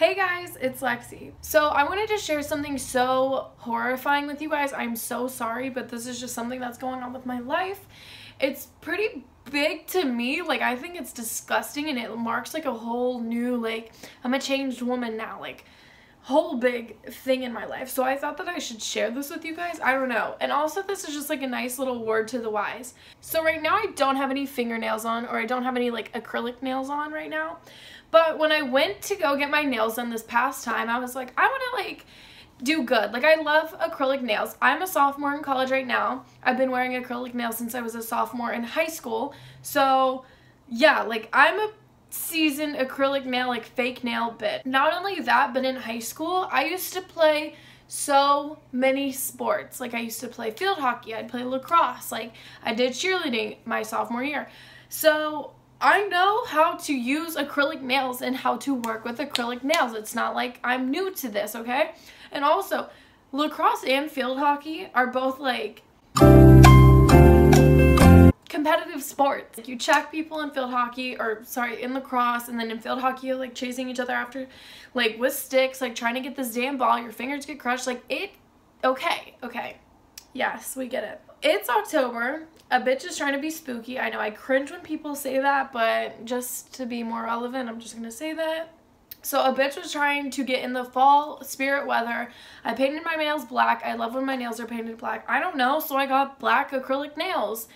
Hey guys, it's Lexie. So I wanted to share something so horrifying with you guys. I'm so sorry, but this is just something that's going on with my life. It's pretty big to me. Like, I think it's disgusting, and it marks like a whole new, like, I'm a changed woman now, like, whole big thing in my life. So I thought that I should share this with you guys. I don't know. And also, this is just like a nice little word to the wise. So right now I don't have any fingernails on, or I don't have any like acrylic nails on right now. But when I went to go get my nails done this past time, I was like, I want to like do good. Like, I love acrylic nails. I'm a sophomore in college right now. I've been wearing acrylic nails since I was a sophomore in high school. So yeah, like, I'm a seasoned acrylic nail, like fake nail bit. Not only that, but in high school I used to play so many sports. Like, I used to play field hockey, I'd play lacrosse, like I did cheerleading my sophomore year. So I know how to use acrylic nails and how to work with acrylic nails. It's not like I'm new to this, okay? And also, lacrosse and field hockey are both like competitive sports. Like, you check people in field hockey, or sorry, in lacrosse, and then in field hockey you're like chasing each other after, like with sticks, like trying to get this damn ball, your fingers get crushed, like okay, yes, we get it. It's October, a bitch is trying to be spooky. I know I cringe when people say that, but just to be more relevant, I'm just gonna say that. So a bitch was trying to get in the fall spirit weather. I painted my nails black. I love when my nails are painted black. I don't know, so I got black acrylic nails.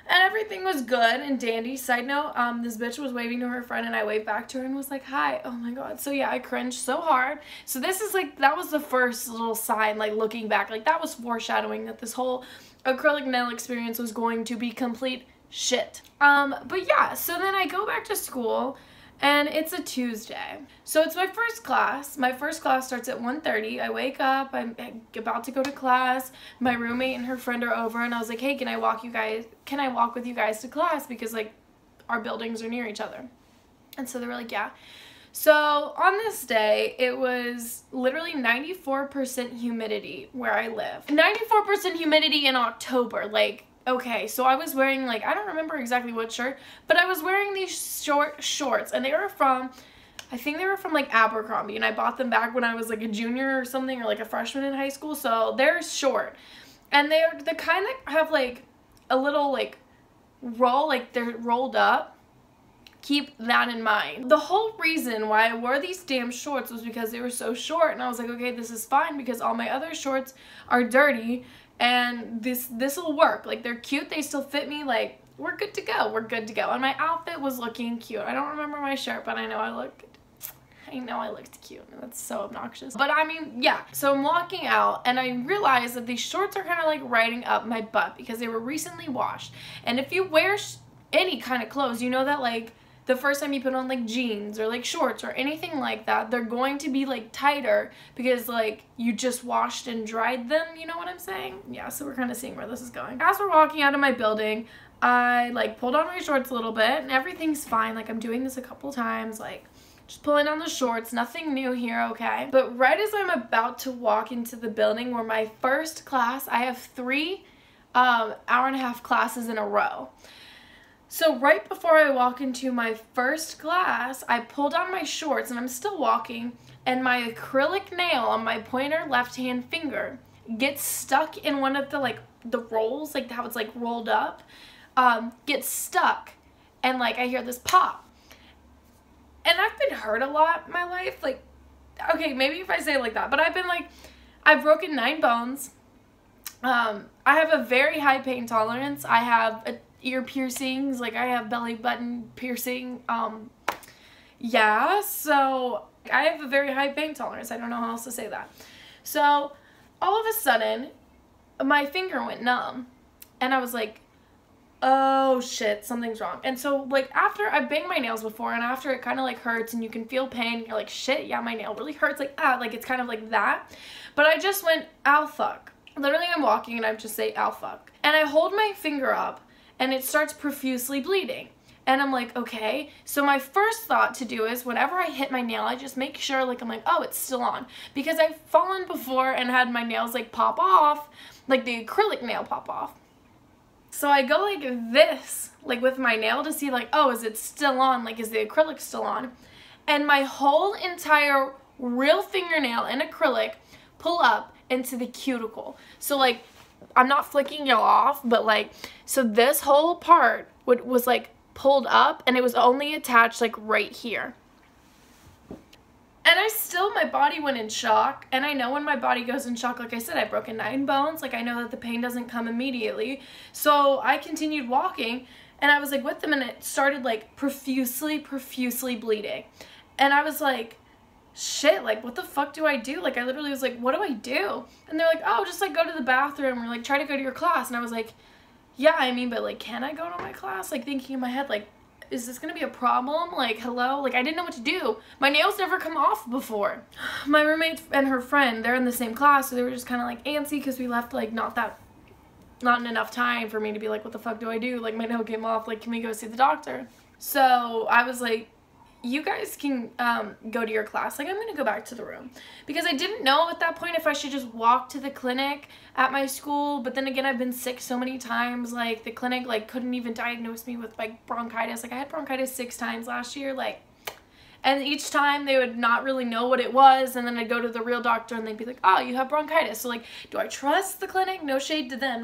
And everything was good and dandy. Side note, this bitch was waving to her friend, and I waved back to her and was like, hi. Oh my god. So yeah, I cringed so hard. So this is like, that was the first little sign, like looking back, like that was foreshadowing that this whole acrylic nail experience was going to be complete shit. But yeah, so then I go back to school, and it's a Tuesday. So it's my first class. My first class starts at 1:30. I wake up, I'm about to go to class. My roommate and her friend are over, and I was like, hey, can I walk with you guys to class? Because like our buildings are near each other. And so they were like, yeah. So on this day, it was literally 94% humidity where I live. 94% humidity in October, like, okay, so I was wearing, like, I don't remember exactly what shirt, but I was wearing these short shorts, and they were from, I think they were from, like, Abercrombie, and I bought them back when I was, like, a junior or something, or, like, a freshman in high school, so they're short, and they're the kind that have, like, a little, like, roll, like, they're rolled up. Keep that in mind. The whole reason why I wore these damn shorts was because they were so short, and I was like, okay, this is fine, because all my other shorts are dirty, and this will work. Like, they're cute, they still fit me, like, we're good to go, and my outfit was looking cute. I don't remember my shirt, but I know I looked cute, and that's so obnoxious. But I mean, yeah, so I'm walking out, and I realized that these shorts are kind of like riding up my butt because they were recently washed. And if you wear any kind of clothes, you know that, like, the first time you put on, like, jeans or, like, shorts or anything like that, they're going to be, like, tighter because, like, you just washed and dried them, you know what I'm saying? Yeah, so we're kind of seeing where this is going. As we're walking out of my building, I, like, pulled on my shorts a little bit, and everything's fine. Like, I'm doing this a couple times, like, just pulling on the shorts, nothing new here, okay? But right as I'm about to walk into the building where my first class, I have 3 hour-and-a-half classes in a row. So right before I walk into my first class, I pulled on my shorts, and I'm still walking, and my acrylic nail on my pointer left-hand finger gets stuck in one of the, like, the rolls, like how it's, like, rolled up, gets stuck, and, like, I hear this pop. And I've been hurt a lot in my life, like, okay, maybe if I say it like that, but I've been, like, I've broken 9 bones. I have a very high pain tolerance. I have ear piercings, like, I have belly button piercing, yeah, so I have a very high pain tolerance. I don't know how else to say that. So all of a sudden, my finger went numb, and I was like, oh shit, something's wrong. And so, like, after I've banged my nails before, and after it kind of, like, hurts, and you can feel pain, and you're like, shit, yeah, my nail really hurts, like, ah, like, it's kind of like that. But I just went, ow, fuck. Literally, I'm walking, and I just say, ow, fuck. And I hold my finger up, and it starts profusely bleeding. And I'm like, okay. So my first thought to do is, whenever I hit my nail, I just make sure, like, I'm like, oh, it's still on. Because I've fallen before and had my nails, like, pop off, like the acrylic nail pop off. So I go like this, like, with my nail to see, like, oh, is it still on? Like, is the acrylic still on? And my whole entire real fingernail and acrylic pull up into the cuticle. So like, I'm not flicking y'all off, but like, so this whole part was like pulled up, and it was only attached like right here. And my body went in shock, and I know when my body goes in shock, like I said, I've broken 9 bones, like I know that the pain doesn't come immediately. So I continued walking, and I was like with them, and it started like profusely bleeding. And I was like, shit, like what the fuck do I do? Like I literally was like, what do I do? And they're like, oh, just like go to the bathroom, or like try to go to your class. And I was like, yeah, I mean, but like, can I go to my class? Like thinking in my head, like, is this gonna be a problem? Like, hello? Like, I didn't know what to do. My nails never come off before. My roommate and her friend, they're in the same class, so they were just kind of like antsy because we left like not in enough time for me to be like, what the fuck do I do? Like, my nail came off. Like, can we go see the doctor? So I was like, you guys can go to your class. Like, I'm gonna go back to the room, because I didn't know at that point if I should just walk to the clinic at my school. But then again, I've been sick so many times, like the clinic like couldn't even diagnose me with like bronchitis. Like I had bronchitis 6 times last year, like, and each time they would not really know what it was, and then I'd go to the real doctor and they'd be like, oh, you have bronchitis. So like, do I trust the clinic? No shade to them,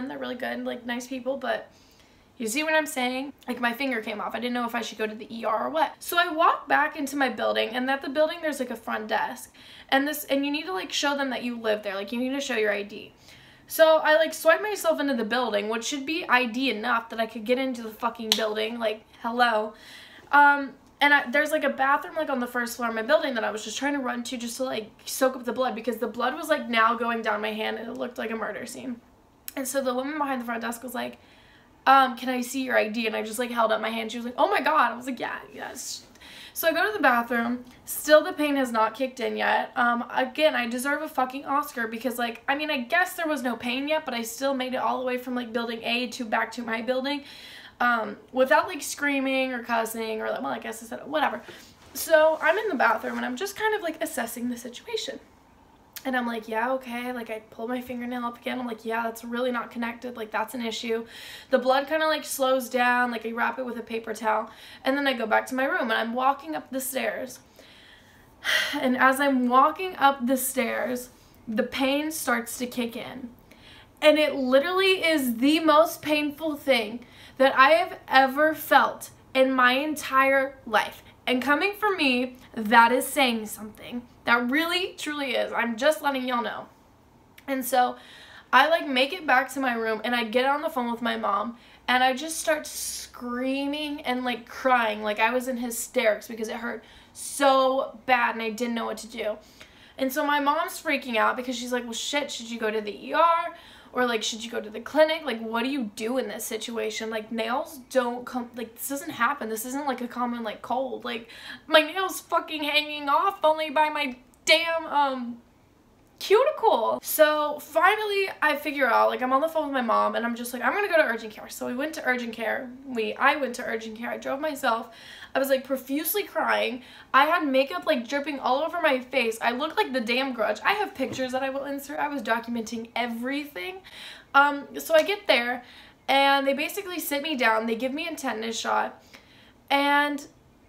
they're really good, like nice people, but you see what I'm saying? Like, my finger came off. I didn't know if I should go to the ER or what. So I walked back into my building, and at the building there's like a front desk. And you need to like show them that you live there. Like, you need to show your ID. So I like swiped myself into the building, which should be ID enough that I could get into the fucking building. Like, hello. And there's like a bathroom like on the first floor of my building that I was just trying to run to just to like soak up the blood, because the blood was like now going down my hand and it looked like a murder scene. And so the woman behind the front desk was like, can I see your ID? And I just like held up my hand. She was like, oh my god. I was like, yeah, yes. So I go to the bathroom. Still the pain has not kicked in yet. Again, I deserve a fucking Oscar, because like, I mean, I guess there was no pain yet, but I still made it all the way from like building A to back to my building without like screaming or cussing or, well, I guess I said whatever. So I'm in the bathroom and I'm just kind of like assessing the situation. And I'm like, yeah, okay. Like, I pull my fingernail up again. I'm like, yeah, that's really not connected. Like, that's an issue. The blood kind of like slows down. Like, I wrap it with a paper towel. And then I go back to my room and I'm walking up the stairs. And as I'm walking up the stairs, the pain starts to kick in. And it literally is the most painful thing that I have ever felt in my entire life. And coming from me, that is saying something. That really, truly is. I'm just letting y'all know. And so I like make it back to my room, and I get on the phone with my mom, and I just start screaming and like crying. Like I was in hysterics because it hurt so bad and I didn't know what to do. And so my mom's freaking out because she's like, well, shit, should you go to the ER? Or like, should you go to the clinic? Like, what do you do in this situation? Like, nails don't come, like, this doesn't happen. This isn't like a common, like, cold. Like, my nail's fucking hanging off only by my damn, cuticle. So finally I figure out, like, I'm on the phone with my mom and I'm just like, I'm gonna go to urgent care. So we went to urgent care. I went to urgent care. I drove myself. I was like profusely crying. I had makeup like dripping all over my face. I looked like the damn Grudge. I have pictures that I will insert. I was documenting everything. So I get there and they basically sit me down. They give me a tetanus shot. And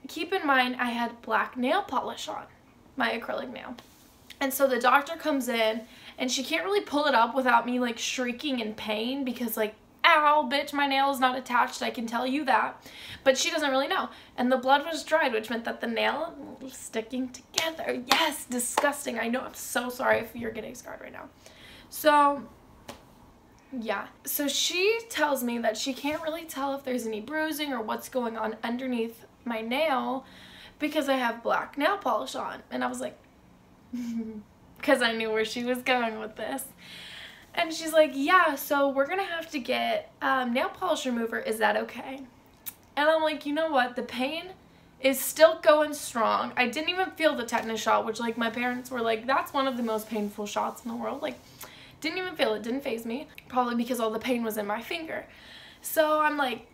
keep in mind, I had black nail polish on, my acrylic nail. And so the doctor comes in and she can't really pull it up without me like shrieking in pain because like, ow, bitch, my nail is not attached, I can tell you that. But she doesn't really know. And the blood was dried, which meant that the nail was sticking together. Yes, disgusting. I know, I'm so sorry if you're getting scarred right now. So, yeah. So she tells me that she can't really tell if there's any bruising or what's going on underneath my nail because I have black nail polish on. And I was like, because I knew where she was going with this. And she's like, yeah, so we're gonna have to get nail polish remover. Is that okay? And I'm like, you know what? The pain is still going strong. I didn't even feel the tetanus shot, which like my parents were like, that's one of the most painful shots in the world. Like, didn't even feel it, didn't faze me. Probably because all the pain was in my finger. So I'm like,